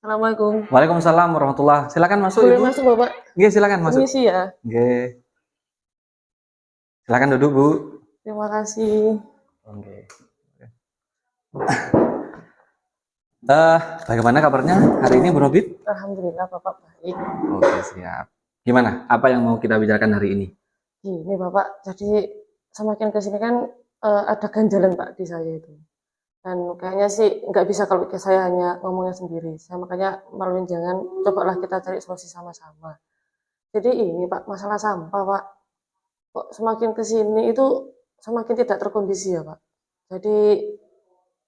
Assalamualaikum. Waalaikumsalam warahmatullah. Silakan masuk Boleh Ibu. masuk Bapak? Nggih, silakan masuk. Permisi ya. Nggih. Silakan duduk, Bu. Terima kasih. Oke. Bagaimana kabarnya hari ini, Bu Robit? Alhamdulillah Bapak baik. Oke, siap. Gimana? Apa yang mau kita bicarakan hari ini? Gini Bapak, jadi semakin kesini kan ada ganjalan Pak di saya itu. Dan kayaknya sih nggak bisa kalau saya hanya ngomongnya sendiri. Saya makanya maluin jangan, cobalah kita cari solusi sama-sama. Jadi ini Pak, masalah sampah Pak. Kok semakin kesini itu semakin tidak terkondisi ya Pak. Jadi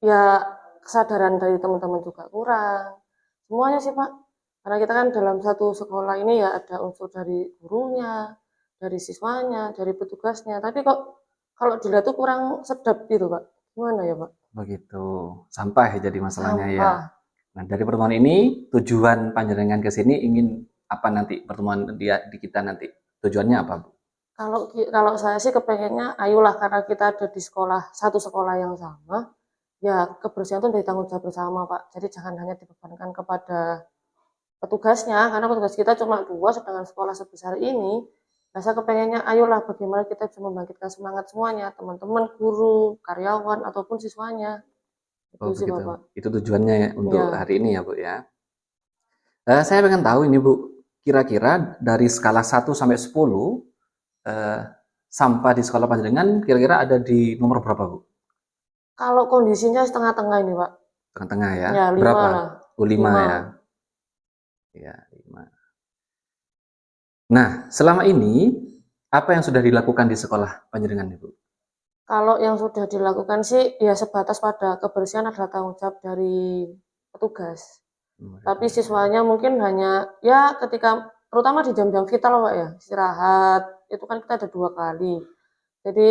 ya kesadaran dari teman-teman juga kurang. Semuanya sih Pak. Karena kita kan dalam satu sekolah ini ya ada unsur dari gurunya, dari siswanya, dari petugasnya. Tapi kok kalau dilihat tuh kurang sedap gitu Pak. Gimana ya Pak? Begitu. Sampah ya jadi masalahnya ya. Sampah. Nah, dari pertemuan ini tujuan panjenengan ke sini ingin apa nanti pertemuan di kita nanti? Tujuannya apa, Bu? Kalau saya sih kepengennya ayolah karena kita ada di sekolah, satu sekolah yang sama, ya kebersihan itu dari tanggung jawab bersama Pak. Jadi jangan hanya dibebankan kepada petugasnya, karena petugas kita cuma 2, sedangkan sekolah sebesar ini. Nah, saya kepengennya ayolah bagaimana kita bisa membangkitkan semangat semuanya, teman-teman, guru, karyawan, ataupun siswanya. Oh, Itu sih begitu. Bapak. Itu tujuannya ya untuk Ya, hari ini ya, Bu ya. Saya pengen tahu ini, Bu. Kira-kira dari skala 1 sampai 10, eh, sampah di sekolah panjenengan kira-kira ada di nomor berapa, Bu? kalau kondisinya setengah-tengah ini Pak. Tengah-tengah ya. Ya, 5 Berapa? lah. Oh, 5 5. ya. Ya, 5. Nah, selama ini apa yang sudah dilakukan di sekolah panjenengan, Ibu? Kalau yang sudah dilakukan sih ya sebatas pada kebersihan adalah tanggung jawab dari petugas. Tapi siswanya mungkin hanya ya ketika terutama di jam-jam vital Pak ya, istirahat itu kan kita ada 2 kali. Jadi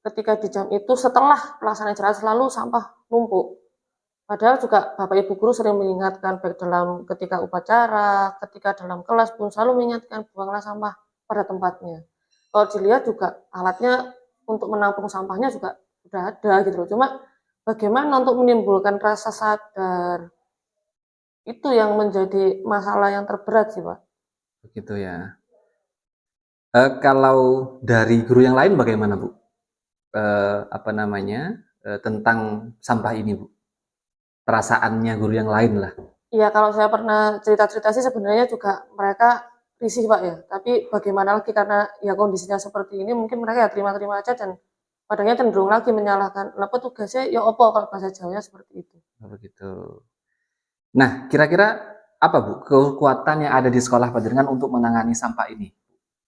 ketika di jam itu setelah pelaksanaan istirahat selalu sampah numpuk. Padahal juga Bapak Ibu guru sering mengingatkan baik dalam ketika upacara, ketika dalam kelas pun selalu mengingatkan buanglah sampah pada tempatnya. Kalau dilihat juga alatnya untuk menampung sampahnya juga sudah ada gitu loh. Cuma bagaimana untuk menimbulkan rasa sadar itu yang menjadi masalah yang terberat sih Pak. Begitu ya. Kalau dari guru yang lain bagaimana, Bu? Apa namanya? Tentang sampah ini, Bu? Perasaannya guru yang lain lah. Iya kalau saya pernah cerita-cerita sih sebenarnya juga mereka risih Pak ya. Tapi bagaimana lagi karena ya kondisinya seperti ini mungkin mereka ya terima-terima aja dan padanya cenderung lagi menyalahkan. Lah petugasnya ya opo kalau bahasa Jawanya seperti itu. Oh, begitu. Nah, kira-kira apa, Bu, kekuatan yang ada di sekolah panjenengan untuk menangani sampah ini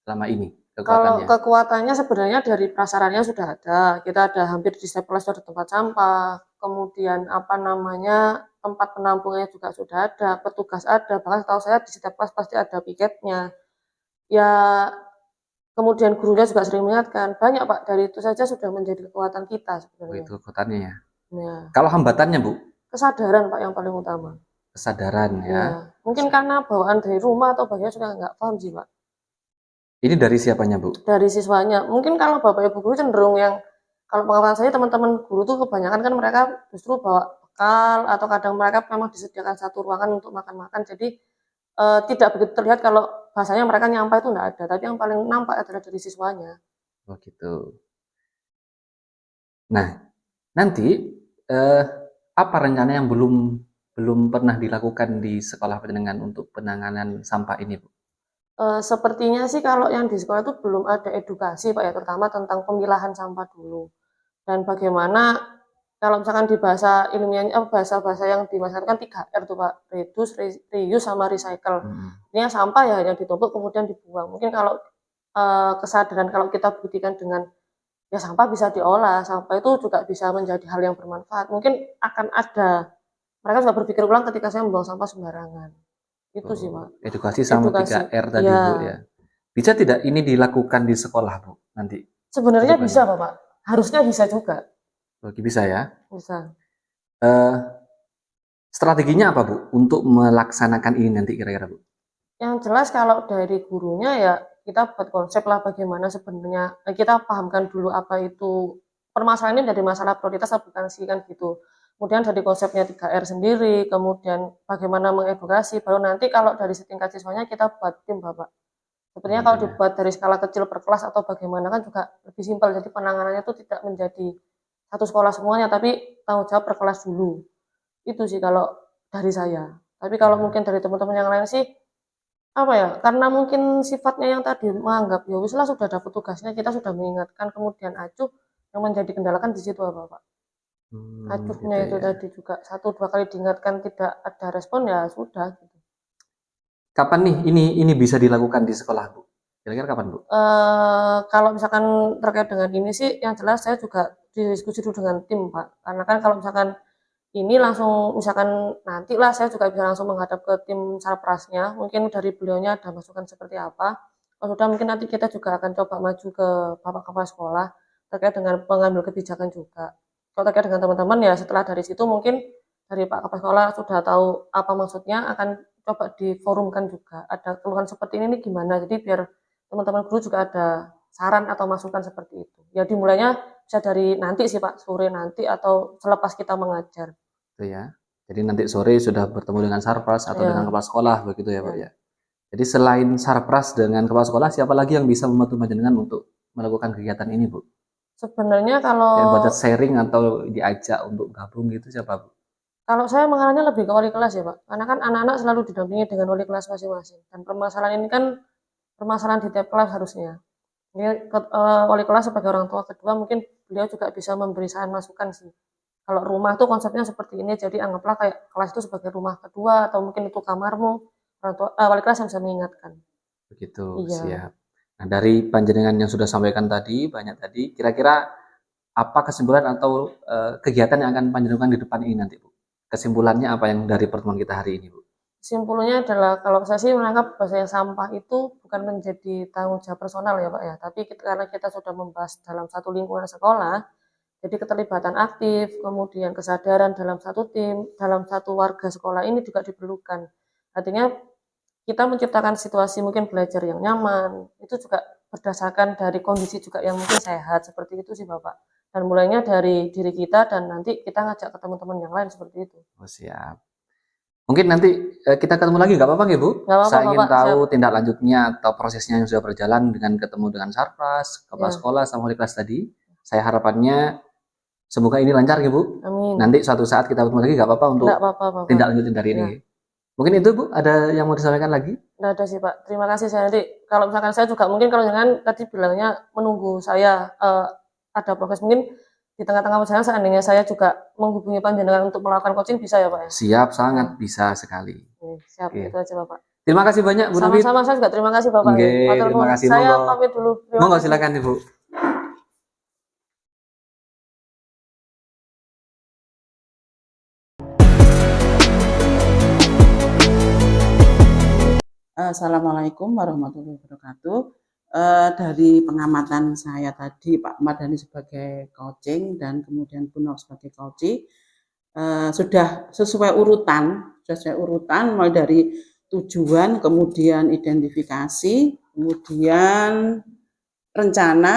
selama ini? Kalau Kekuatannya. kekuatannya sebenarnya dari prasarannya sudah ada. Kita ada hampir di setiap kelas ada tempat sampah. Kemudian apa namanya tempat penampungnya juga sudah ada. Petugas ada. Bahkan tahu saya di setiap kelas pasti ada piketnya. Ya kemudian gurunya juga sering mengingatkan. Banyak Pak dari itu saja sudah menjadi kekuatan kita Oh, sebenarnya. itu kekuatannya ya. Ya Kalau hambatannya, Bu? kesadaran Pak yang paling utama. Kesadaran ya. Ya mungkin karena bawaan dari rumah atau bagaimana sudah nggak paham sih Pak. Ini dari siapanya, Bu? Dari siswanya. Mungkin kalau Bapak Ibu guru cenderung yang kalau pengalaman saya teman-teman guru tuh kebanyakan kan mereka justru bawa bekal atau kadang mereka memang disediakan satu ruangan untuk makan-makan. Jadi tidak begitu terlihat kalau bahasanya mereka nyampah itu enggak ada, tapi yang paling nampak adalah dari siswanya. Oh, gitu. Nah, nanti eh, apa rencana yang belum belum pernah dilakukan di sekolah panjenengan untuk penanganan sampah ini, Bu? Sepertinya sih kalau yang di sekolah itu belum ada edukasi Pak ya, terutama tentang pemilahan sampah dulu. Dan bagaimana kalau misalkan di bahasa ilmiahnya bahasa-bahasa yang dimaksudkan kan 3R tuh Pak, reduce, reuse sama recycle. Ini sampah ya yang ditumpuk kemudian dibuang. Mungkin kalau kesadaran kalau kita buktikan dengan ya sampah bisa diolah, sampah itu juga bisa menjadi hal yang bermanfaat. Mungkin akan ada mereka juga berpikir ulang ketika saya membuang sampah sembarangan. Itu sih Pak. Edukasi sama Edukasi. 3R tadi, Ya, Bu ya. Bisa tidak ini dilakukan di sekolah, Bu, nanti ke sebenarnya bisa depannya? Pak. Harusnya bisa juga. Bagi bisa ya. Bisa. Eh, strateginya apa, Bu, untuk melaksanakan ini nanti kira-kira, Bu? Yang jelas kalau dari gurunya ya kita buat konsep lah bagaimana sebenarnya kita pahamkan dulu apa itu permasalahan ini dari masalah prioritas atau bukan sih kan gitu. kemudian dari konsepnya 3R sendiri, kemudian bagaimana mengedukasi, baru nanti kalau dari setingkat siswanya kita buat tim Bapak. Sebenarnya kalau dibuat dari skala kecil per kelas atau bagaimana kan juga lebih simpel, jadi penanganannya itu tidak menjadi satu sekolah semuanya, tapi tanggung jawab per kelas dulu. Itu sih kalau dari saya. Tapi kalau mungkin dari teman-teman yang lain sih, apa ya, karena mungkin sifatnya yang tadi menganggap, ya wis lah sudah dapat tugasnya, kita sudah mengingatkan, kemudian acuh, yang menjadi kendala kan di situ Pak. Acuhnya gitu itu ya. tadi juga 1-2 kali diingatkan tidak ada respon, ya sudah gitu. Kapan nih ini bisa dilakukan di sekolah, Bu? Kira-kira kapan, Bu? Kalau misalkan terkait dengan ini sih, yang jelas saya juga diskusi dulu dengan tim, Pak. Karena kan kalau misalkan ini langsung, misalkan nanti lah saya juga bisa langsung menghadap ke tim sarprasnya. Mungkin dari beliaunya ada masukan seperti apa. Kalau sudah mungkin nanti kita juga akan coba maju ke Bapak Kepala Sekolah terkait dengan pengambil kebijakan juga. Kalau terkait dengan teman-teman ya setelah dari situ mungkin dari Pak Kepala Sekolah sudah tahu apa maksudnya, akan coba diforumkan juga. Ada keluhan seperti ini nih gimana. Jadi biar teman-teman guru juga ada saran atau masukan seperti itu. Ya dimulainya bisa dari nanti sih Pak, sore nanti atau selepas kita mengajar. Itu ya. Jadi nanti sore sudah bertemu dengan sarpras atau dengan kepala sekolah begitu ya, Pak ya. Jadi selain sarpras dengan kepala sekolah, siapa lagi yang bisa membantu panjenengan untuk melakukan kegiatan ini, Bu? Sebenarnya kalau Yang buat sharing atau diajak untuk gabung gitu siapa, Bu? kalau saya mengarahnya lebih ke wali kelas ya Pak, karena kan anak-anak selalu didampingi dengan wali kelas masing-masing. Dan permasalahan ini kan permasalahan di tiap kelas harusnya. Ini wali kelas sebagai orang tua kedua mungkin beliau juga bisa memberi saran masukan sih. Kalau rumah tuh konsepnya seperti ini, jadi anggaplah kayak kelas itu sebagai rumah kedua atau mungkin itu kamarmu. Orang tua, wali kelas yang bisa mengingatkan. Begitu, Iya. siap. Nah, dari panjenengan yang sudah sampaikan tadi, banyak tadi, kira-kira apa kesimpulan atau kegiatan yang akan panjenengan di depan ini nanti, Bu? Kesimpulannya apa yang dari pertemuan kita hari ini, Bu? Simpulnya adalah kalau saya sih menangkap bahwasanya sampah itu bukan menjadi tanggung jawab personal ya Pak ya, tapi karena kita sudah membahas dalam satu lingkungan sekolah, jadi keterlibatan aktif, kemudian kesadaran dalam satu tim, dalam satu warga sekolah ini juga diperlukan. Artinya kita menciptakan situasi mungkin belajar yang nyaman, itu juga berdasarkan dari kondisi juga yang mungkin sehat, seperti itu sih Bapak. Dan mulainya dari diri kita dan nanti kita ngajak ke teman-teman yang lain seperti itu. Oh, siap. Mungkin nanti kita ketemu lagi, nggak apa-apa nggih, Bu? Nggak apa-apa Saya ingin Bapak, tahu siap. tindak lanjutnya atau prosesnya yang sudah berjalan dengan ketemu dengan sarpras, kepala Ya, sekolah, sama wali kelas tadi. Saya harapannya semoga ini lancar, nggih, Bu. amin. Nanti suatu saat kita ketemu lagi, nggak apa-apa untuk Nggak apa-apa Bapak. tindak lanjut dari ini. Ya. Nggih. Mungkin itu, Bu. Ada yang mau disampaikan lagi? Nggak ada sih Pak. Terima kasih saya nanti. Kalau misalkan saya juga mungkin kalau jangan tadi bilangnya menunggu saya ada progres mungkin di tengah-tengah perjalanan seandainya saya juga menghubungi panjenengan untuk melakukan coaching bisa ya Pak ya? Siap, sangat bisa sekali. Siap, Oke. itu aja Bapak. Terima kasih banyak, Bu Nafit. Sama-sama, saya juga terima kasih Bapak. Nggih, terima kasih. Saya Monggo. pamit dulu. Terima Monggo kasih. silakan, Ibu. Assalamualaikum warahmatullahi wabarakatuh. Dari pengamatan saya tadi, Pak Mardhani sebagai coaching dan kemudian Bu Nur sebagai coaching, sudah sesuai urutan mulai dari tujuan, kemudian identifikasi, kemudian rencana,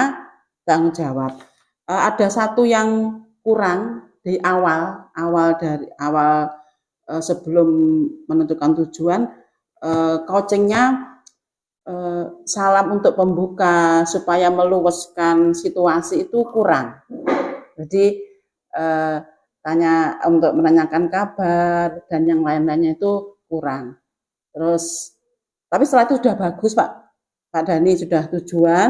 tanggung jawab. Ada satu yang kurang di awal sebelum menentukan tujuan, coachingnya salam untuk pembuka supaya meluaskan situasi itu kurang. Jadi tanya untuk menanyakan kabar dan yang lain-lainnya itu kurang. Terus tapi setelah itu sudah bagus Pak Dhani, sudah tujuan,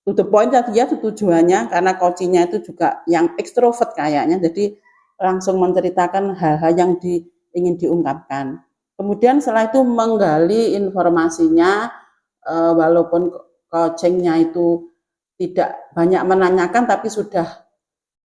to the point tadi ya tujuannya, karena coachingnya itu juga yang ekstrovert kayaknya, jadi langsung menceritakan hal-hal yang ingin diungkapkan. Kemudian setelah itu menggali informasinya, walaupun coachingnya itu tidak banyak menanyakan tapi sudah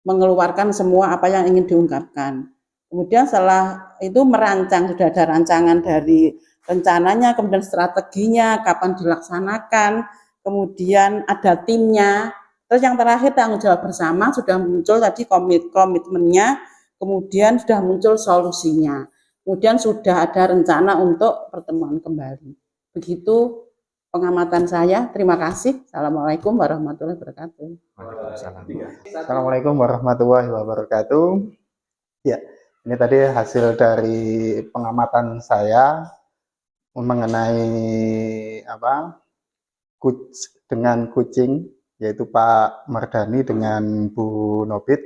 mengeluarkan semua apa yang ingin diungkapkan. Kemudian setelah itu merancang, sudah ada rancangan dari rencananya, kemudian strateginya, kapan dilaksanakan, kemudian ada timnya. Terus yang terakhir tanggung jawab bersama, sudah muncul tadi komitmennya, kemudian sudah muncul solusinya. Kemudian sudah ada rencana untuk pertemuan kembali. Begitu pengamatan saya. Terima kasih. Assalamualaikum warahmatullahi wabarakatuh. Assalamualaikum warahmatullahi wabarakatuh. Ya, ini tadi hasil dari pengamatan saya mengenai dengan kucing, yaitu Pak Mardani dengan Bu Nobit.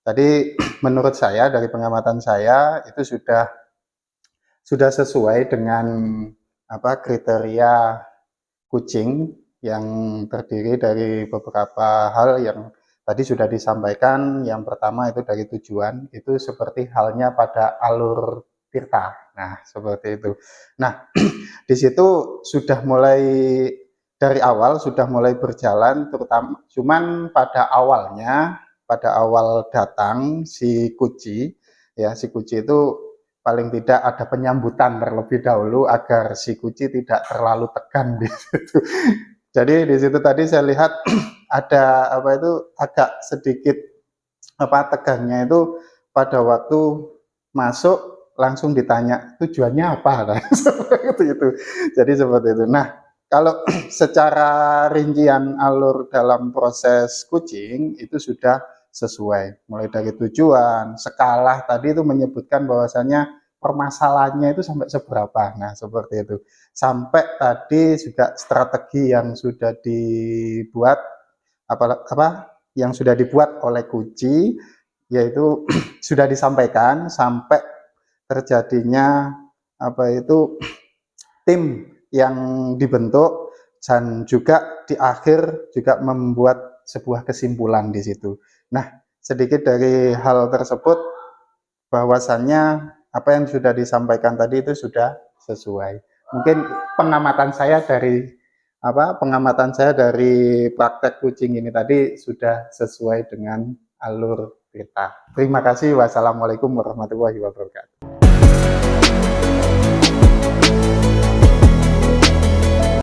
Tadi menurut saya dari pengamatan saya itu sudah sesuai dengan kriteria kucing yang terdiri dari beberapa hal yang tadi sudah disampaikan. Yang pertama itu dari tujuan, itu seperti halnya pada alur tirta. Nah, seperti itu. Nah, di situ sudah mulai dari awal sudah mulai berjalan, terutama cuman pada awal datang si Kuci itu paling tidak ada penyambutan terlebih dahulu agar si Kuci tidak terlalu tegang di situ. Jadi di situ tadi saya lihat ada agak sedikit tegangnya itu pada waktu masuk langsung ditanya tujuannya apa, nah, seperti itu. Jadi seperti itu. Nah, kalau secara rincian alur dalam proses kucing itu sudah sesuai, mulai dari tujuan, skala tadi itu menyebutkan bahwasannya permasalahannya itu sampai seberapa. Nah, seperti itu. Sampai tadi juga strategi yang sudah dibuat yang sudah dibuat oleh Kuci, yaitu sudah disampaikan sampai terjadinya tim yang dibentuk, dan juga di akhir juga membuat sebuah kesimpulan di situ. Nah, sedikit dari hal tersebut bahwasannya apa yang sudah disampaikan tadi itu sudah sesuai. Mungkin pengamatan saya dari praktek kucing ini tadi sudah sesuai dengan alur kita. Terima kasih. Wassalamualaikum warahmatullahi wabarakatuh.